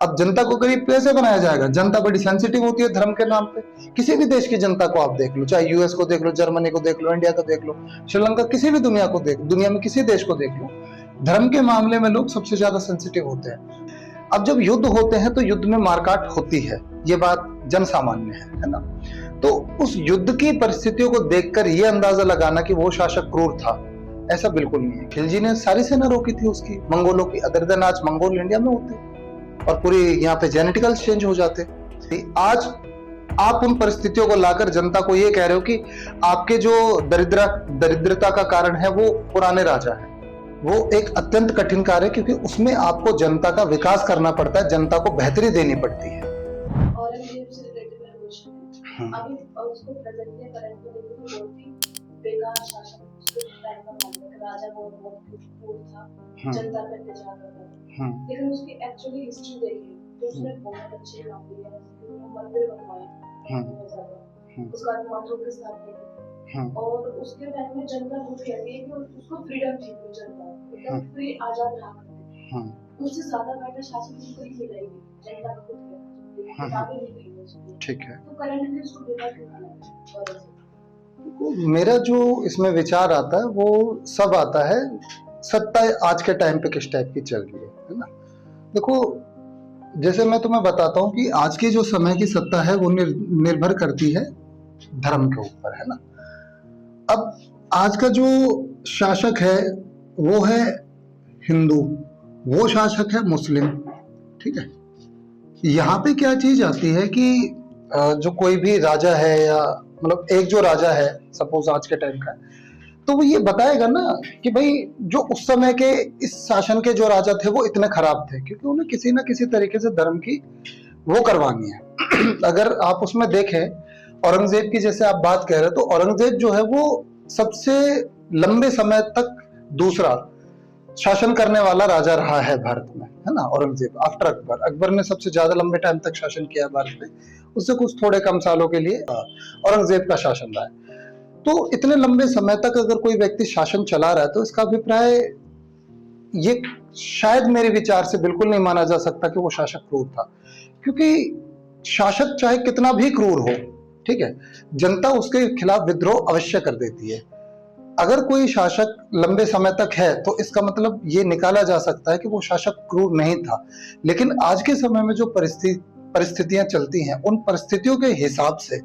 अब जनता को गरीब कैसे बनाया जाएगा? जनता बड़ी सेंसिटिव होती है धर्म के नाम पे। किसी भी देश की जनता को आप देख लो, चाहे यूएस को देख लो, जर्मनी को देख लो, इंडिया को देख लो, श्रीलंका, किसी भी दुनिया में किसी देश को देख लो, धर्म के मामले में लोग सबसे ज्यादा सेंसिटिव होते हैं। अब जब युद्ध होते हैं तो युद्ध में मारकाट होती है, ये बात जन सामान्य है ना। तो उस युद्ध की परिस्थितियों को देखकर ये अंदाजा लगाना कि वो शासक क्रूर था, ऐसा बिल्कुल नहीं है। खिलजी ने सारी सेना रोकी थी उसकी, मंगोलों की। अदर देन आज मंगोल इंडिया में होते और पूरी यहाँ पे जेनेटिकल चेंज हो जाते। आज आप उन परिस्थितियों को लाकर जनता को ये कह रहे हो कि आपके जो दरिद्रता का कारण है वो पुराने राजा है। वो एक अत्यंत कठिन कार्य है, क्योंकि उसमें आपको जनता का विकास करना पड़ता है, जनता को बेहतरी देनी पड़ती है। औरंगजेब से रिलेटेड मेरा क्वेश्चन है, अभी उसको प्रेजेंट में करंट में देखो तो बहुत ही बेकार शासक उसके टाइम का मानते हैं, राजा बहुत क्रूर था, जनता पे अत्याचार करता था। लेकिन उसकी एक्चुअली हिस्ट्री देखिए तो उसने बहुत अच्छे काम किए हैं, मंदिर बनवाए बहुत ज्यादा, उसका माथों के साथ देखिए, और उसके टाइम में जनता बहुत कहती है कि उसको फ्रीडम चाहिए, जनता एकदम फ्री आजाद रहा करते थे। उससे ज्यादा बेटर शासन उनको नहीं मिलेगी, जनता का खुद कहना है। ठीक है, तो करंट में उसको बेकार क्यों है? मेरा जो इसमें विचार आता है वो सब आता है सत्ता आज के टाइम पे किस टाइप की चल रही है ना। देखो, जैसे मैं तुम्हें बताता हूँ कि आज की जो समय की सत्ता है वो निर्भर करती है धर्म के ऊपर, है ना। अब आज का जो शासक है वो है हिंदू, वो शासक है मुस्लिम, ठीक है। यहाँ पे क्या चीज आती है कि जो कोई भी राजा है, या मतलब एक जो राजा है सपोज आज के टाइम का, तो वो ये बताएगा ना कि भाई जो उस समय के इस शासन के जो राजा थे वो इतने खराब थे, क्योंकि उन्हें किसी ना किसी तरीके से धर्म की वो करवानी है। अगर आप उसमें देखें, औरंगजेब की जैसे आप बात कह रहे हो, तो औरंगजेब जो है वो सबसे लंबे समय तक दूसरा शासन करने वाला राजा रहा है भारत में, है ना। औरंगजेब आफ्टर अकबर, अकबर ने सबसे ज्यादा लंबे टाइम तक शासन किया भारत में, उससे कुछ थोड़े कम सालों के लिए औरंगजेब का शासन रहा है। तो इतने लंबे समय तक अगर कोई व्यक्ति शासन चला रहा है तो इसका अभिप्राय ये शायद मेरे विचार से बिल्कुल नहीं माना जा सकता कि वो शासक क्रूर था, क्योंकि शासक चाहे कितना भी क्रूर हो, ठीक है, जनता उसके खिलाफ विद्रोह अवश्य कर देती है। अगर कोई शासक लंबे समय तक है तो इसका मतलब ये निकाला जा सकता है कि वो शासक क्रूर नहीं था। लेकिन आज के समय में जो परिस्थितियां चलती हैं, उन परिस्थितियों के हिसाब से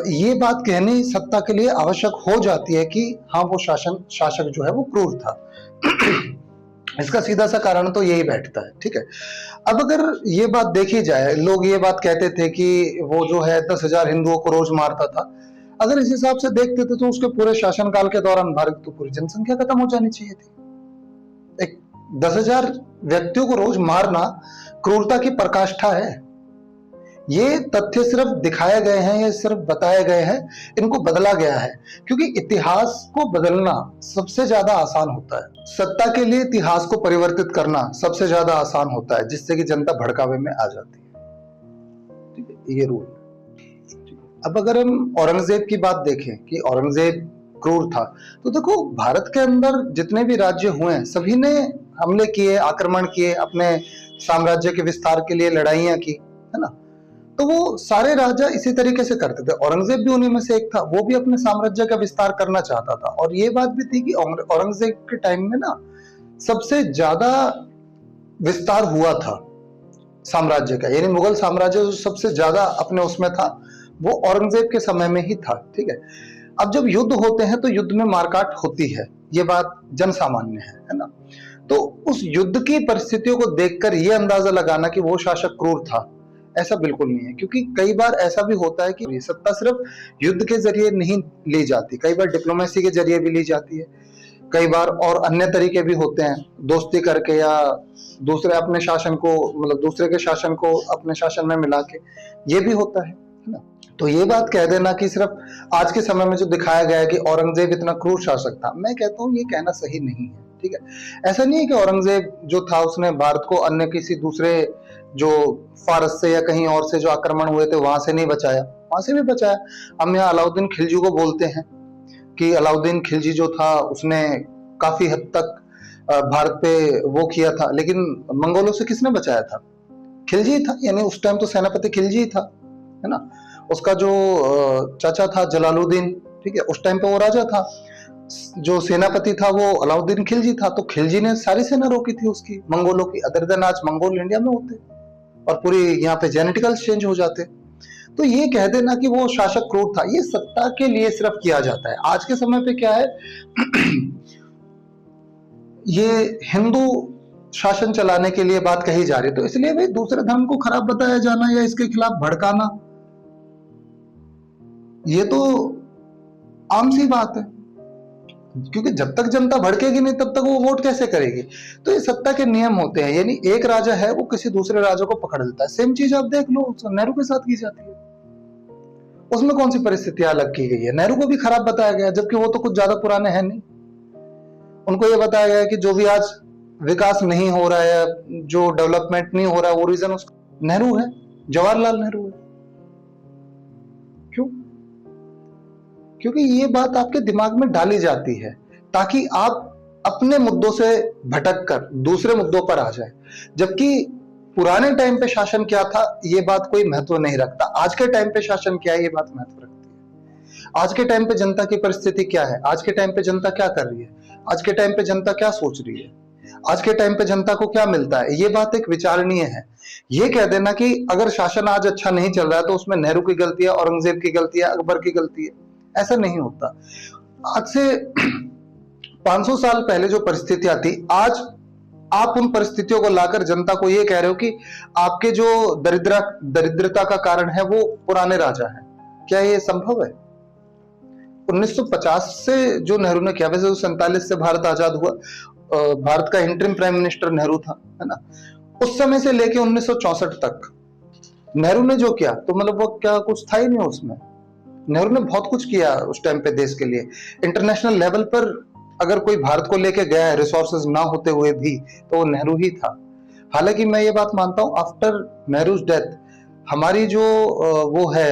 ये बात कहनी सत्ता के लिए आवश्यक हो जाती है कि हाँ वो शासक जो है वो क्रूर था। इसका सीधा सा कारण तो यही बैठता है, ठीक है। अब अगर ये बात देखी जाए, लोग ये बात कहते थे कि वो जो है 10,000 हिंदुओं को रोज मारता था। अगर इस हिसाब से देखते थे तो उसके पूरे शासनकाल के दौरान भारत की पूरी जनसंख्या खत्म हो जानी चाहिए थी। एक 10,000 व्यक्तियों को रोज मारना क्रूरता की पराकाष्ठा है। ये तथ्य सिर्फ दिखाए गए हैं, ये सिर्फ बताए गए हैं, इनको बदला गया है, क्योंकि इतिहास को बदलना सबसे ज्यादा आसान होता है। सत्ता के लिए इतिहास को परिवर्तित करना सबसे ज्यादा आसान होता है, जिससे कि जनता भड़कावे में आ जाती है, ठीक है, ये रूल। अब अगर हम औरंगजेब की बात देखें कि औरंगजेब क्रूर था, तो देखो भारत के अंदर जितने भी राज्य हुए हैं सभी ने हमले किए, आक्रमण किए, अपने साम्राज्य के विस्तार के लिए लड़ाइयां की, है ना। तो वो सारे राजा इसी तरीके से करते थे, औरंगजेब भी उन्हीं में से एक था। वो भी अपने साम्राज्य का विस्तार करना चाहता था, और ये बात भी थी कि औरंगजेब के टाइम में ना सबसे ज्यादा विस्तार हुआ था साम्राज्य का, यानी मुगल साम्राज्य जो सबसे ज्यादा अपने उसमें था वो औरंगजेब के समय में ही था, ठीक है। अब जब युद्ध होते हैं तो युद्ध में मारकाट होती है, ये बात जन सामान्य है ना। तो उस युद्ध की परिस्थितियों को देखकर यह अंदाजा लगाना कि वो शासक क्रूर था, ऐसा बिल्कुल नहीं है। क्योंकि कई बार ऐसा भी होता है कि सत्ता सिर्फ युद्ध के जरिए नहीं ली जाती, कई बार डिप्लोमेसी के जरिए भी ली जाती है, कई बार और अन्य तरीके भी होते हैं, दोस्ती करके या दूसरे अपने शासन को, मतलब दूसरे के शासन को अपने शासन में मिला के, ये भी होता है ना। तो ये बात कह देना कि सिर्फ आज के समय में जो दिखाया गया है कि औरंगजेब इतना क्रूर शासक था, मैं कहता हूँ ये कहना सही नहीं है, ठीक है। ऐसा नहीं है कि औरंगजेब जो था उसने भारत को अन्य किसी दूसरे जो फारस से या कहीं और से जो आक्रमण हुए थे वहां से नहीं बचाया, वहां से भी बचाया। हम यहाँ अलाउद्दीन खिलजी को बोलते हैं कि अलाउद्दीन खिलजी जो था उसने काफी हद तक भारत पे वो किया था, लेकिन मंगोलों से किसने बचाया था? खिलजी था, यानी उस टाइम तो सेनापति खिलजी था, है ना। उसका जो चाचा था जलालुद्दीन, ठीक है, उस टाइम पे वो राजा था। जो सेनापति था वो अलाउद्दीन खिलजी था, तो खिलजी ने सारी सेना रोकी थी उसकी, मंगोलों की। अदर देन आज मंगोल इंडिया में होते और पूरी यहाँ पे जेनेटिकल चेंज हो जाते। तो ये कह देना कि वो शासक क्रूर था, ये सत्ता के लिए सिर्फ किया जाता है। आज के समय पे क्या है ये हिंदू शासन चलाने के लिए बात कही जा रही है, तो इसलिए भाई दूसरे धर्म को खराब बताया जाना या इसके खिलाफ भड़काना, ये तो आम सी बात है। क्योंकि जब तक जनता भड़केगी नहीं तब तक वो वोट कैसे करेगी। तो ये सत्ता के नियम होते हैं, यानी एक राजा है वो किसी दूसरे राजा को पकड़ लेता है। सेम चीज आप देख लो नेहरू के साथ की जाती है। उसमें कौन सी परिस्थितियां अलग की गई है? नेहरू को भी खराब बताया गया, जबकि वो तो कुछ ज्यादा पुराने हैं नहीं। उनको ये बताया गया कि जो भी आज विकास नहीं हो रहा है, जो डेवलपमेंट नहीं हो रहा है, वो रीजन उसका नेहरू है, जवाहरलाल नेहरू है। क्यों? क्योंकि ये बात आपके दिमाग में डाली जाती है ताकि आप अपने मुद्दों से भटक कर दूसरे मुद्दों पर आ जाए। जबकि पुराने टाइम पे शासन क्या था ये बात कोई महत्व नहीं रखता, आज के टाइम पे शासन क्या है ये बात महत्व रखती है। आज के टाइम पे जनता की परिस्थिति क्या है, आज के टाइम पे जनता क्या कर रही है, आज के टाइम पे जनता क्या सोच रही है, आज के टाइम पे जनता को क्या मिलता है, ये बात एक विचारणीय है। ये कह देना कि अगर शासन आज अच्छा नहीं चल रहा है तो उसमें नेहरू की गलती है, औरंगजेब की गलती है, अकबर की गलती है, ऐसा नहीं होता। आज से 500 साल पहले जो परिस्थितियां थी, आज आप उन परिस्थितियों को लाकर जनता को ये कह रहे हो कि आपके जो दरिद्रता का कारण है वो पुराने राजा है। क्या ये संभव है? 1950 से जो नेहरू ने किया, वैसे 47 से भारत आजाद हुआ, भारत का इंटरिम प्राइम मिनिस्टर नेहरू था, है ना। उस समय से लेके 1964 तक नेहरू ने जो किया तो मतलब वो क्या कुछ था ही नहीं उसमें। नेहरू ने बहुत कुछ किया उस टाइम पे देश के लिए। इंटरनेशनल लेवल पर अगर कोई भारत को लेके गया है रिसोर्सेज ना होते हुए भी, तो वो नेहरू ही था। हालांकि मैं ये बात मानता हूं आफ्टर नेहरूज डेथ हमारी जो वो है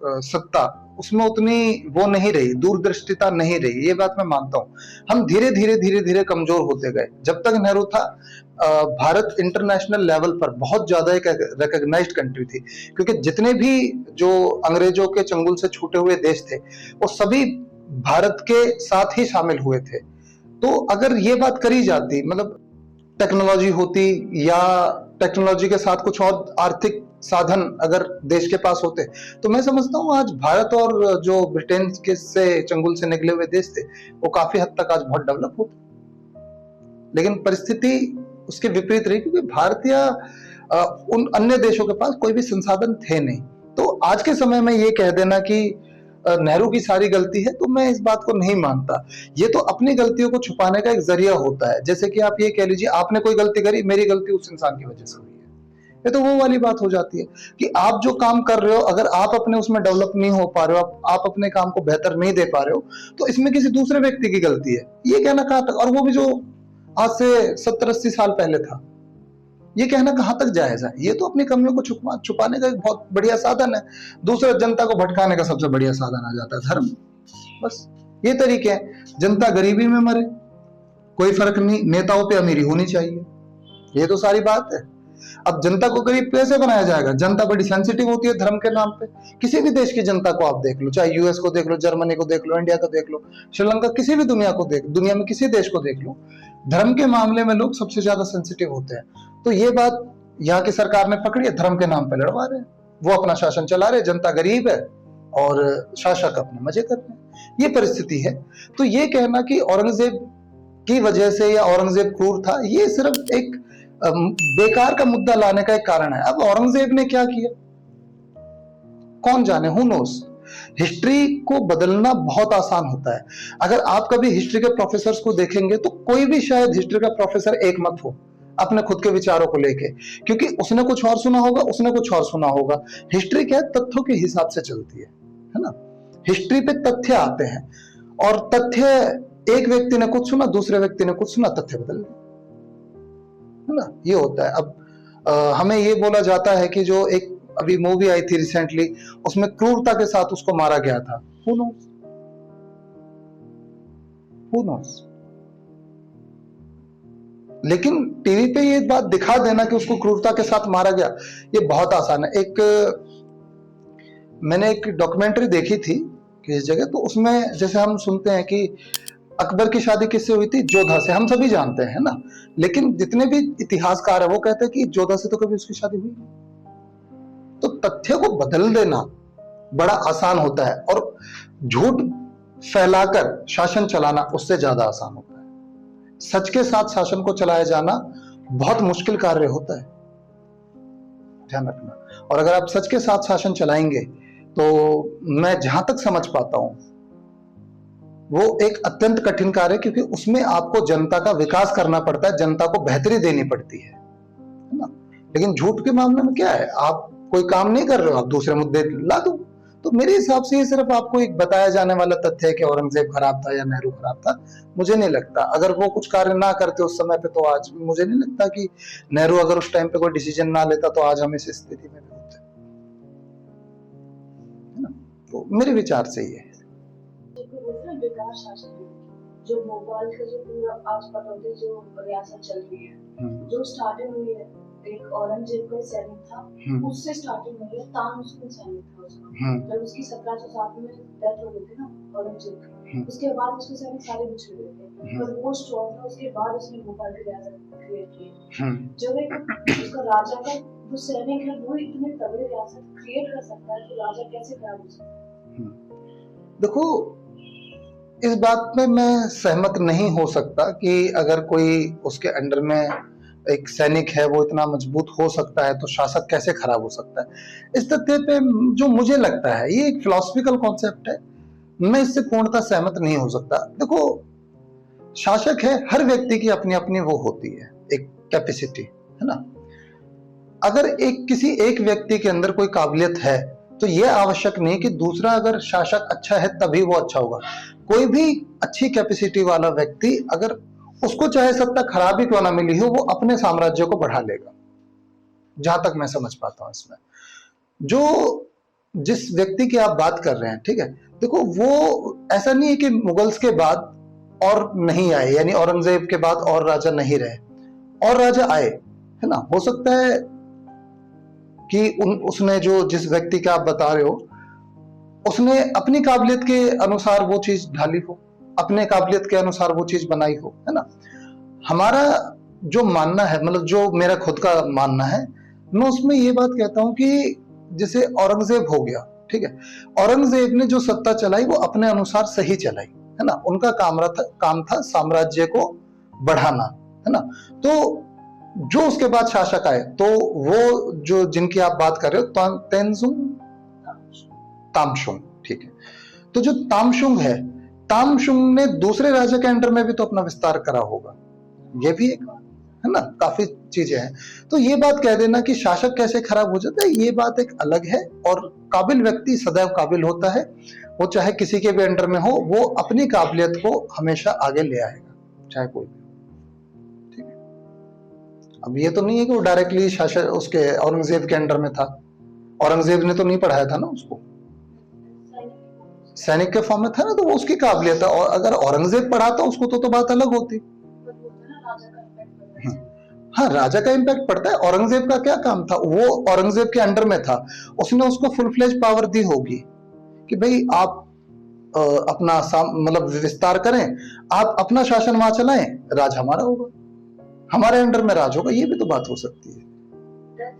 सत्ता, उसमें उतनी वो नहीं रही, दूरदृष्टिता नहीं रही, ये बात मैं मानता हूं। हम धीरे धीरे कमजोर होते गए। जब तक नेहरू था भारत इंटरनेशनल लेवल पर बहुत ज्यादा एक रिकॉग्नाइज्ड कंट्री थी, क्योंकि जितने भी जो अंग्रेजों के चंगुल से छूटे हुए देश थे वो सभी भारत के साथ ही शामिल हुए थे। तो अगर ये बात करी जाती, मतलब टेक्नोलॉजी होती या टेक्नोलॉजी के साथ कुछ और आर्थिक साधन अगर देश के पास होते, तो मैं समझता हूँ आज भारत और जो ब्रिटेन के से चंगुल से निकले हुए देश थे वो काफी हद तक आज बहुत डेवलप होते। लेकिन परिस्थिति उसके विपरीत रही, क्योंकि भारत या उन अन्य देशों के पास कोई भी संसाधन थे नहीं। तो आज के समय में ये कह देना कि नेहरू की सारी गलती है, तो मैं इस बात को नहीं मानता। ये तो अपनी गलतियों को छुपाने का एक जरिया होता है। जैसे कि आप ये कह लीजिए आपने कोई गलती करी, मेरी गलती उस इंसान की वजह से हुई है, ये तो वो वाली बात हो जाती है कि आप जो काम कर रहे हो अगर आप अपने उसमें डेवलप नहीं हो पा रहे हो, आप अपने काम को बेहतर नहीं दे पा रहे हो, तो इसमें किसी दूसरे व्यक्ति की गलती है, ये कहना कहां तक, और वो भी जो आज से 70-80 साल पहले था, ये कहना कहां तक जायज है। ये तो अपनी कमियों को छुपाने का एक बहुत बढ़िया साधन है। दूसरा जनता को भटकाने का सबसे बढ़िया साधन आ जाता है धर्म। बस ये तरीके हैं। जनता गरीबी में मरे कोई फर्क नहीं, नेताओं पे अमीरी होनी चाहिए, ये तो सारी बात है। अब जनता को गरीब कैसे बनाया जाएगा? जनता बड़ी सेंसिटिव होती है धर्म के नाम पे। किसी भी देश की जनता को आप देख लो, चाहे यूएस को देख लो, जर्मनी को देख लो, इंडिया को देख लो, श्रीलंका, किसी भी दुनिया में किसी देश को देख लो, धर्म के मामले में लोग सबसे ज्यादा सेंसिटिव होते हैं। तो ये बात यहाँ की सरकार ने पकड़ी है, धर्म के नाम पे लड़वा रहे हैं, वो अपना शासन चला रहे, जनता गरीब है और शासक अपने मजे कर रहे हैं, ये परिस्थिति है। तो ये कहना कि औरंगजेब की वजह से या औरंगजेब क्रूर था, ये सिर्फ एक बेकार का मुद्दा लाने का एक कारण है। अब औरंगजेब ने क्या किया कौन जाने, हु नोस। हिस्ट्री को बदलना बहुत आसान होता है। अगर आप कभी हिस्ट्री के प्रोफेसर्स को देखेंगे तो कोई भी शायद हिस्ट्री का प्रोफेसर एक मत हो अपने खुद के विचारों को लेके, क्योंकि उसने कुछ और सुना होगा, उसने कुछ और सुना होगा। हिस्ट्री क्या है, तथ्यों के हिसाब से चलती है ना। हिस्ट्री पे तथ्य आते हैं और तथ्य, एक व्यक्ति ने कुछ सुना, दूसरे व्यक्ति ने कुछ सुना, तथ्य बदल गए, है ना, ये होता है। अब हमें ये बोला जाता है कि जो एक अभी मूवी आई थी रिसेंटली, उसमें क्रूरता के साथ उसको मारा गया था। Who knows? Who knows? लेकिन टीवी पे ये बात दिखा देना कि उसको क्रूरता के साथ मारा गया, ये बहुत आसान है। मैंने एक डॉक्यूमेंट्री देखी थी किस जगह, तो उसमें जैसे हम सुनते हैं कि अकबर की शादी किससे हुई थी? जोधा से, हम सभी जानते हैं ना। लेकिन जितने भी इतिहासकार है वो कहते हैं कि जोधा से तो कभी उसकी शादी हुई नहीं। तो तथ्य को बदल देना बड़ा आसान होता है, और झूठ फैलाकर शासन चलाना उससे ज्यादा आसान होता है। सच के साथ शासन को चलाया जाना बहुत मुश्किल कार्य होता है, ध्यान रखना। और अगर आप सच के साथ शासन चलाएंगे तो मैं जहां तक समझ पाता हूं वो एक अत्यंत कठिन कार्य है, क्योंकि उसमें आपको जनता का विकास करना पड़ता है, जनता को बेहतरी देनी पड़ती है ना। लेकिन झूठ के मामले में क्या है, आप कोई काम नहीं कर रहे हो, आप दूसरे मुद्दे ला दो। तो मेरे हिसाब से ये सिर्फ आपको एक बताया जाने वाला तथ्य है कि औरंगजेब खराब था या नेहरू खराब था। मुझे नहीं लगता, अगर वो कुछ कार्य ना करते उस समय पे, तो आज मुझे नहीं लगता कि नेहरू अगर उस टाइम पे कोई डिसीजन ना लेता तो आज हम इस स्थिति में भी होते, है ना। तो मेरे विचार से ये है। बेकार शासन जो भोपाल का जो पूरा आज पटौदी जो रियासत चल रही है, जो स्टार्टिंग हुई है एक औरंगजेब का सैनिक था, उससे स्टार्टिंग हुई है। तानसेन सैनिक था उसका, जब उसकी 1707 में डेथ हो गई थी ना औरंगजेब की, उसके बाद उसके सैनिक सारे बिछड़ गए थे, पर वो स्ट्रॉन्ग था। उसके बाद उसने भोपाल की रियासत क्रिएट की। जब एक उसका राजा का जो सैनिक है वो इतने तगड़े रियासत क्रिएट कर सकता है, तो राजा कैसे खराब हो सकता है? देखो, इस बात में मैं सहमत नहीं हो सकता कि अगर कोई उसके अंडर में एक सैनिक है वो इतना मजबूत हो सकता है तो शासक कैसे खराब हो सकता है। इस तथ्य पे जो मुझे लगता है ये एक फिलोसफिकल कॉन्सेप्ट है, मैं इससे पूर्णतः सहमत नहीं हो सकता। देखो, शासक है, हर व्यक्ति की अपनी अपनी वो होती है एक कैपेसिटी, है ना। अगर किसी एक व्यक्ति के अंदर कोई काबिलियत है तो यह आवश्यक नहीं कि दूसरा अगर शासक अच्छा है तभी वो अच्छा होगा। कोई भी अच्छी कैपेसिटी वाला व्यक्ति अगर उसको चाहे सत्ता खराब ही क्यों ना मिली हो, वो अपने साम्राज्य को बढ़ा लेगा, जहां तक मैं समझ पाता हूं। इसमें जो जिस व्यक्ति की आप बात कर रहे हैं, ठीक है, देखो वो ऐसा नहीं है कि मुगल्स के बाद और नहीं आए, यानी औरंगजेब के बाद और राजा नहीं रहे, और राजा आए, है ना। हो सकता है कि उसने जो जिस व्यक्ति का आप बता रहे हो उसने अपनी काबिलियत के अनुसार वो चीज ढाली हो, अपने काबिलियत के अनुसार वो चीज बनाई हो, है ना। हमारा जो मानना है, मतलब जो मेरा खुद का मानना है, मैं उसमें ये बात कहता हूं कि जैसे औरंगजेब हो गया, ठीक है, औरंगजेब ने जो सत्ता चलाई वो अपने अनुसार सही चलाई, है ना। उनका काम था साम्राज्य को बढ़ाना, है ना। तो जो उसके बाद शासक आए तो वो जो जिनकी आप बात कर रहे हो, तेंजुंग तामशुंग, ठीक है। तो जो तामशुंग है, तामशुंग ने दूसरे राजा के अंडर में भी तो अपना विस्तार करा होगा, ये भी एक, है ना, काफी चीजें हैं। तो ये बात कह देना कि शासक कैसे खराब हो जाता है, ये बात एक अलग है। और काबिल व्यक्ति सदैव काबिल होता है, वो चाहे किसी के भी अंडर में हो, वो अपनी काबिलियत को हमेशा आगे ले आएगा, चाहे कोई भी। ठीक है, अब ये तो नहीं है कि वो डायरेक्टली शासक उसके औरंगजेब के अंडर में था, औरंगजेब ने तो नहीं पढ़ाया था ना उसको, सैनिक के फॉर्म में था ना, तो वो उसकी काबिलियत है। और अगर औरंगजेब पढ़ाता उसको तो बात अलग होती। हाँ, राजा का इम्पैक्ट पड़ता है। औरंगजेब का क्या काम था, वो औरंगजेब के अंडर में था, उसने उसको फुल फ्लेज पावर दी होगी कि भाई आप अपना मतलब विस्तार करें, आप अपना शासन वहां चलाएं, राज हमारा होगा, हमारे अंडर में राज होगा, ये भी तो बात हो सकती है।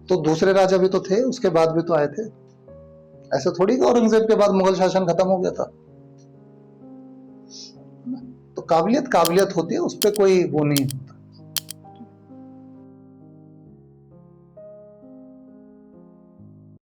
तो दूसरे राजा भी तो थे, उसके बाद भी तो आए थे, ऐसा थोड़ी कि औरंगजेब के बाद मुगल शासन खत्म हो गया था। तो काबिलियत होती है, उस पर कोई वो नहीं।